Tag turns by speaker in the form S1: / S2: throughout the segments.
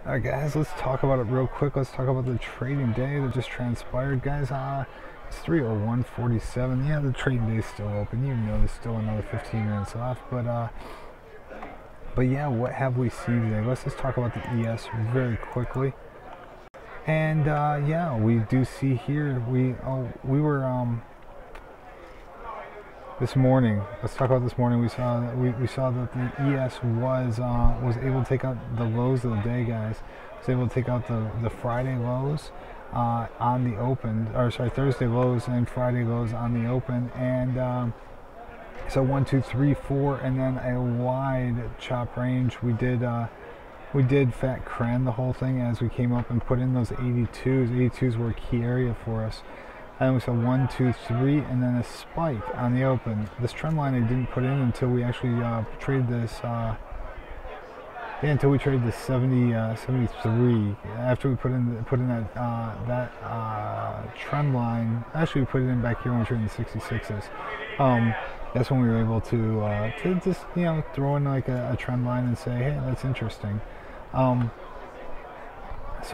S1: Alright guys, let's talk about it real quick. Let's talk about the trading day that just transpired, guys. It's 3:01:47. Yeah, the trading day is still open. You know there's still another 15 minutes left, but yeah, what have we seen today? Let's just talk about the ES very quickly. And yeah, we do see here we were this morning. Let's talk about this morning. We saw that we saw that the ES was able to take out the lows of the day, guys. Was able to take out the Friday lows on the open, or sorry, Thursday lows and Friday lows on the open, and so 1, 2, 3, 4, and then a wide chop range. We did fat cran the whole thing as we came up and put in those 82s. 82s were a key area for us. And we saw 1, 2, 3, and then a spike on the open. This trend line I didn't put in until we actually traded this. Until we traded the 73. After we put in that trend line, actually we put it in back here when we traded the 66s. That's when we were able to just throw in like a trend line and say, hey, that's interesting. So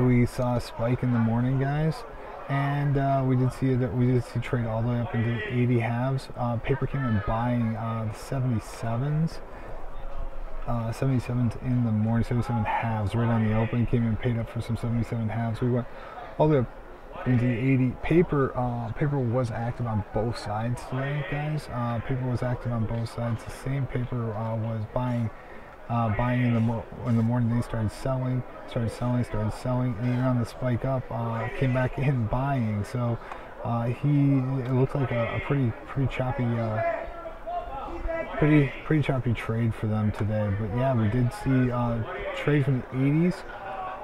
S1: we saw a spike in the morning, guys. And we did see trade all the way up into 80 halves. Paper came in buying the 77s. 77s in the morning, 77 halves right on the open. Came in, paid up for some 77 halves. We went all the way up into the 80. Paper was active on both sides today, guys. Paper was active on both sides. The same paper was buying in the morning. They started selling, and even on the spike up, came back in buying. So it looked like a pretty choppy, pretty choppy trade for them today. But yeah, we did see trade from the 80s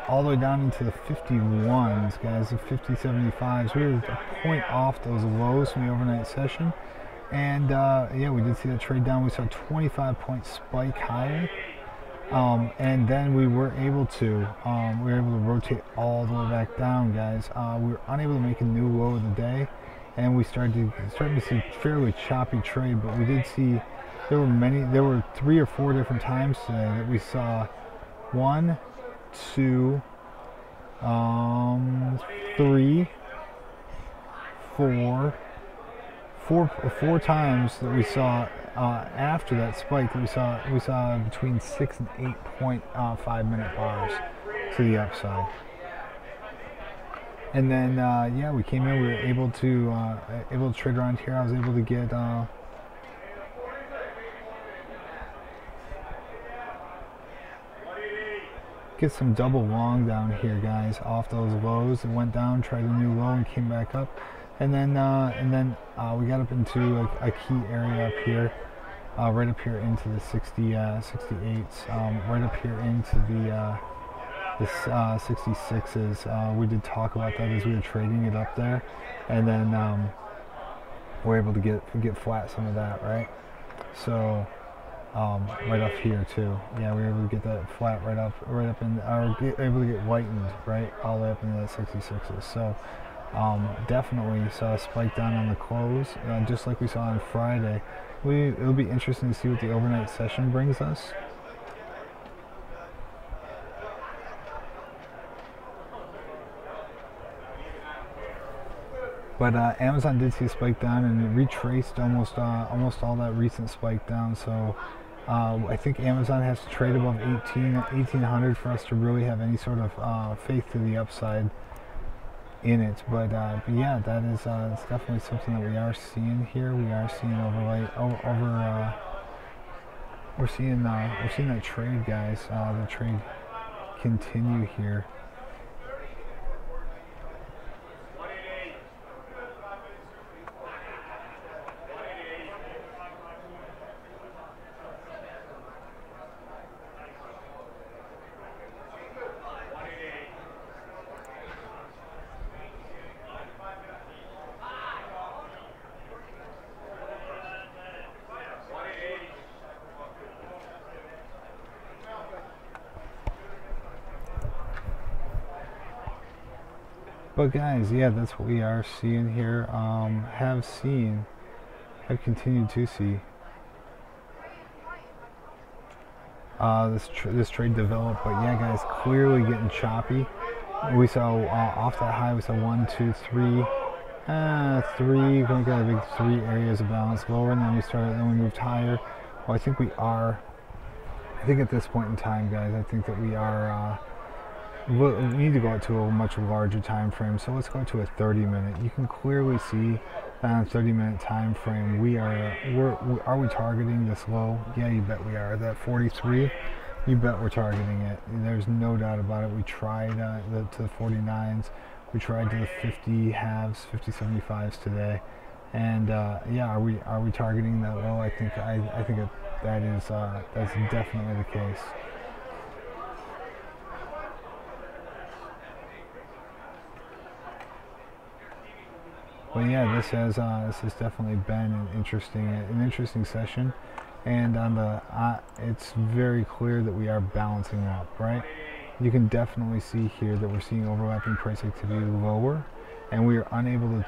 S1: all the way down into the 51s, guys, the 50, 75s. We were a point off those lows from the overnight session. And yeah, we did see that trade down. We saw a 25-point spike higher, and then we were able to rotate all the way back down, guys. We were unable to make a new low of the day, and we started to see fairly choppy trade. But we did see there were 3 or 4 different times today that we saw 1, 2, 3, 4 times that we saw after that spike. We saw between 6 and 8.5 minute bars to the upside. And then yeah, we came in. We were able to trade around here. I was able to get some double long down here, guys, off those lows. It went down, tried a new low, and came back up. And then we got up into a key area up here, right up here into the 68s, right up here into the 66s. We did talk about that as we were trading it up there, and then we're able to get flat some of that, right? So right up here too. Yeah, we were able to get that flat right up in, or able to get whitened right all the way up into the 66s. So definitely saw a spike down on the close, just like we saw on Friday. It'll be interesting to see what the overnight session brings us. But Amazon did see a spike down and retraced almost all that recent spike down. So I think Amazon has to trade above 1800 for us to really have any sort of faith to the upside in it. But yeah, that is it's definitely something that we are seeing here. We are seeing we're seeing that trade, guys. The trade continue here. But guys, yeah, that's what we are seeing here. Have continued to see. this trade develop. But yeah, guys, clearly getting choppy. We saw off that high, we saw 1, 2, 3. 3. We got a big 3 areas of balance lower, and then we moved higher. Well, I think at this point in time, guys, I think that we are. We need to go out to a much larger time frame. So let's go to a 30-minute. You can clearly see that on a 30-minute time frame, are we targeting this low? Yeah, you bet we are. That 43. You bet we're targeting it. There's no doubt about it. We tried to the 49s. We tried to the 50 halves, 50 75s today, and yeah, are we targeting that low? I think that's definitely the case. But yeah, this has definitely been an interesting session, and on the it's very clear that we are balancing up, right? You can definitely see here that we're seeing overlapping price activity lower, and we are unable to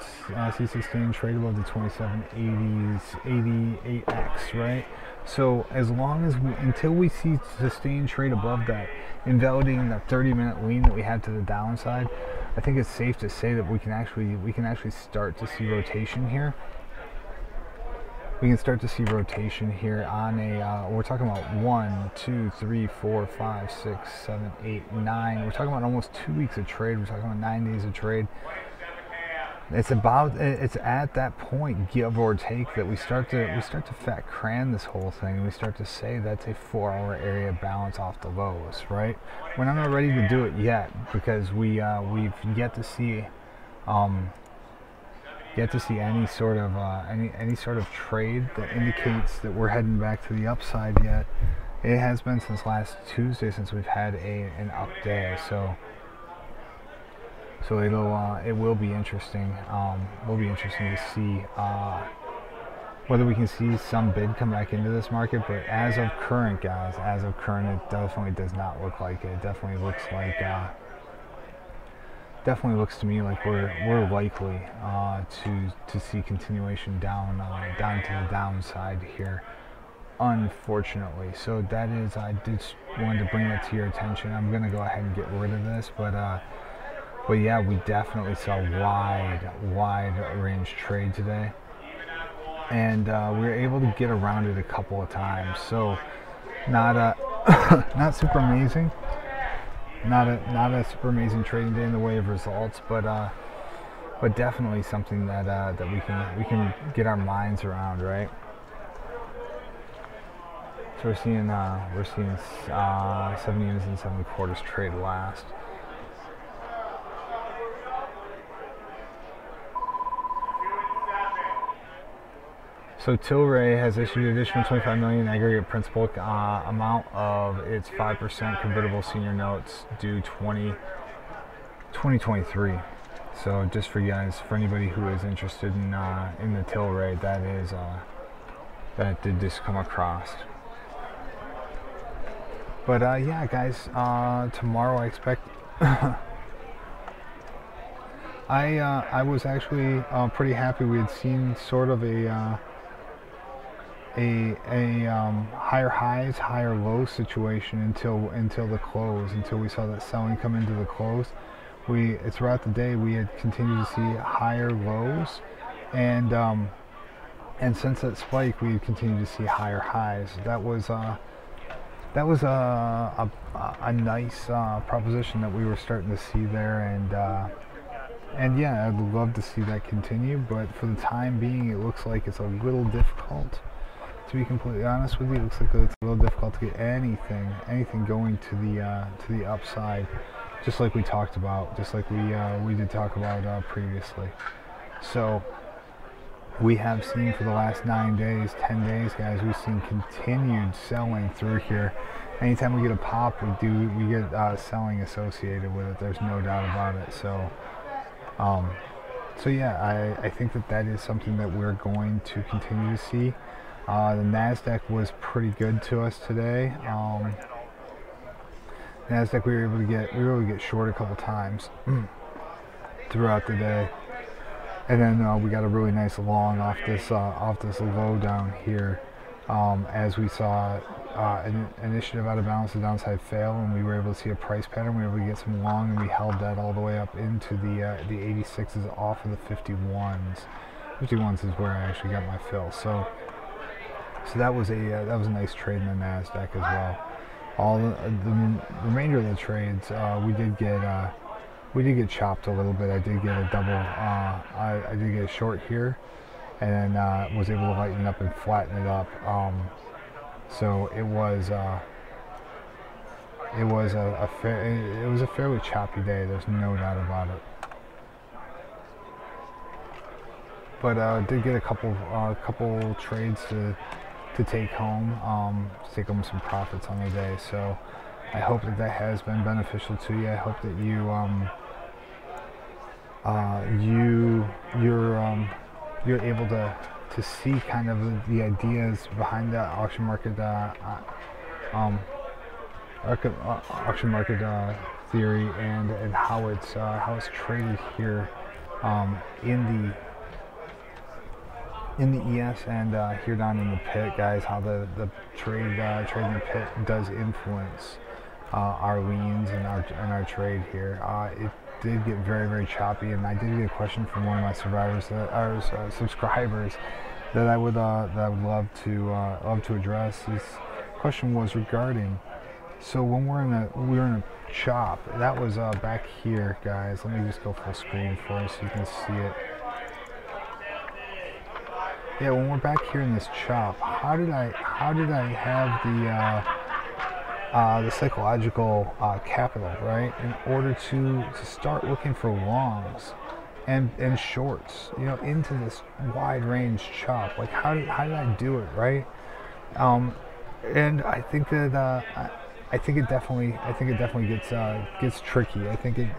S1: see sustained trade above the 2780s 88x, right? So as long as until we see sustained trade above that, invalidating that 30-minute lean that we had to the downside, I think it's safe to say that we can actually start to see rotation here. We can start to see rotation here on a, we're talking about 1, 2, 3, 4, 5, 6, 7, 8, 9. We're talking about almost 2 weeks of trade. We're talking about 9 days of trade. It's at that point, give or take, that we start to fat cran this whole thing. We start to say that's a 4-hour area balance off the lows, right? We're not ready to do it yet because we've yet to see any sort of trade that indicates that we're heading back to the upside yet. It has been since last Tuesday since we've had an up day, so it will be interesting. Will be interesting to see whether we can see some bid come back into this market. But as of current, guys, it definitely does not look like it. It definitely looks like. Definitely looks to me like we're likely to see continuation down to the downside here, unfortunately. So that is, I just wanted to bring that to your attention. I'm gonna go ahead and get rid of this, but yeah, we definitely saw wide range trade today, and we were able to get around it a couple of times. So not super amazing. Not a super amazing trading day in the way of results, but definitely something that we can get our minds around, right? So we're seeing 7 units and 7 quarters trade last. So Tilray has issued additional $25 million aggregate principal amount of its 5% convertible senior notes due 2023. So just for you guys, for anybody who is interested in the Tilray, that did just come across. But yeah, guys, tomorrow I expect. I was actually pretty happy. We had seen sort of a higher highs, higher lows situation until the close, until we saw that selling come into the close. Throughout the day we had continued to see higher lows, and since that spike we had continued to see higher highs. That was a nice proposition that we were starting to see there, and yeah, I'd love to see that continue, but for the time being it looks like it's a little difficult. To be completely honest with you, it looks like it's a little difficult to get anything going to the upside, just like we talked about, just like we did talk about previously. So we have seen for the last 9 days, 10 days, guys, we've seen continued selling through here. Anytime we get a pop, we get selling associated with it. There's no doubt about it. So yeah, I think that is something that we're going to continue to see. The NASDAQ was pretty good to us today. NASDAQ we were able to get short a couple times throughout the day, and then we got a really nice long off this low down here, as we saw an initiative out of balance, the downside fail, and we were able to see a price pattern. We were able to get some long, and we held that all the way up into the 86s off of the 51s. 51s is where I actually got my fill. So that was a nice trade in the Nasdaq as well. All the remainder of the trades, we did get chopped a little bit. I did get a double. I did get a short here, and then was able to lighten it up and flatten it up. So it was a fairly choppy day. There's no doubt about it. But did get a couple trades to take home, some profits on the day. So I hope that has been beneficial to you. I hope that you're able to see kind of the ideas behind the auction market theory and how it's traded here in the ES and here down in the pit, guys. How the trade in the pit does influence our leans and our trade here. It did get very, very choppy, and I did get a question from one of my subscribers that I would love to address. This question was regarding, so when we were in a chop, that was back here, guys. Let me just go full screen for you so you can see it. Yeah, when we're back here in this chop, how did I have the psychological capital, right, in order to start looking for longs and shorts, into this wide range chop? Like, how did I do it, right? And I think that I think it definitely gets tricky. I think that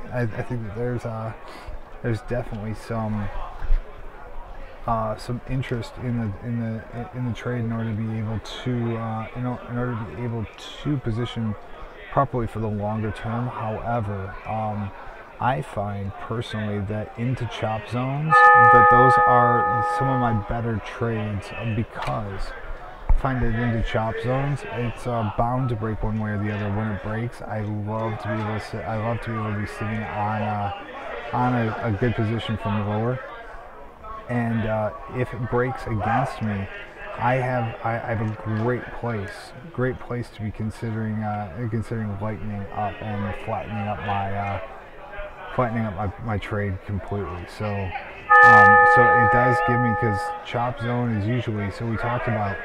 S1: there's definitely some interest in the trade in order to be able to position properly for the longer term. However, I find personally that into chop zones, that those are some of my better trades, because I find that into chop zones, it's bound to break one way or the other. When it breaks, I love to be able to be sitting on a good position from lower. And if it breaks against me, I have a great place to be considering lightening up and flattening up my trade completely. So it does give me, because chop zone is usually, so we talk about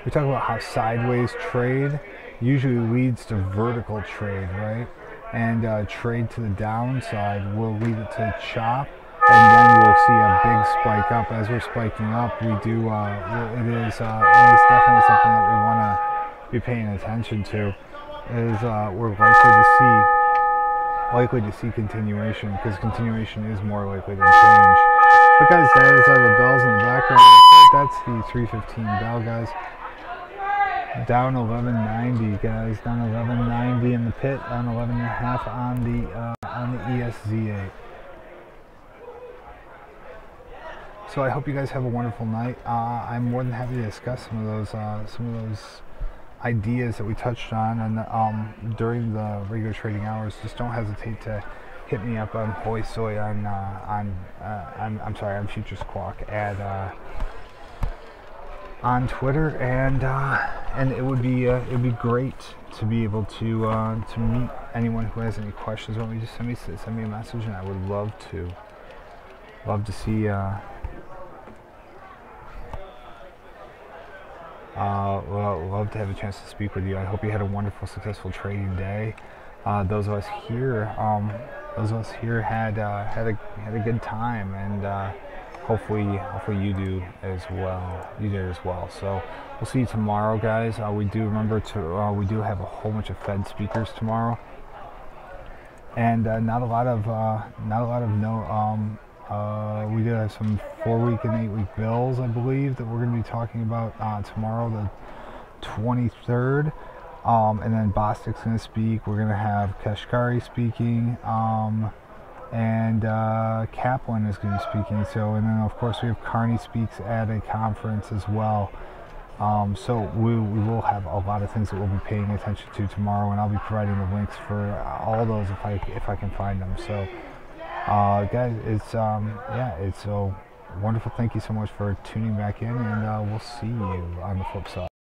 S1: how sideways trade usually leads to vertical trade, right? And trade to the downside will lead it to chop. And then we'll see a big spike up. As we're spiking up, it is definitely something that we want to be paying attention to. We're likely to see continuation, because continuation is more likely than change. But guys, those are the bells in the background. That's the 315 bell, guys. Down 1190, guys. Down 1190 in the pit. Down 11.5 on the ESZ8. So I hope you guys have a wonderful night. I'm more than happy to discuss some of those ideas that we touched on and during the regular trading hours. Just don't hesitate to hit me up on Hoi Soy on FutureSquawk on Twitter, and it would be great to be able to meet anyone who has any questions. Want me to send me a message, and I would love to see. Love to have a chance to speak with you. I hope you had a wonderful, successful trading day. Those of us here had a good time, and hopefully you do as well. You did as well. So we'll see you tomorrow, guys. We do have a whole bunch of Fed speakers tomorrow, and not a lot of we do have some 4-week and 8-week bills, I believe, that we're going to be talking about tomorrow, the 23rd. And then Bostic's going to speak. We're going to have Kashkari speaking, and Kaplan is going to be speaking. So, and then of course we have Carney speaks at a conference as well. So we will have a lot of things that we'll be paying attention to tomorrow, and I'll be providing the links for all those if I can find them. So guys, it's it's so wonderful. Thank you so much for tuning back in, and we'll see you on the flip side.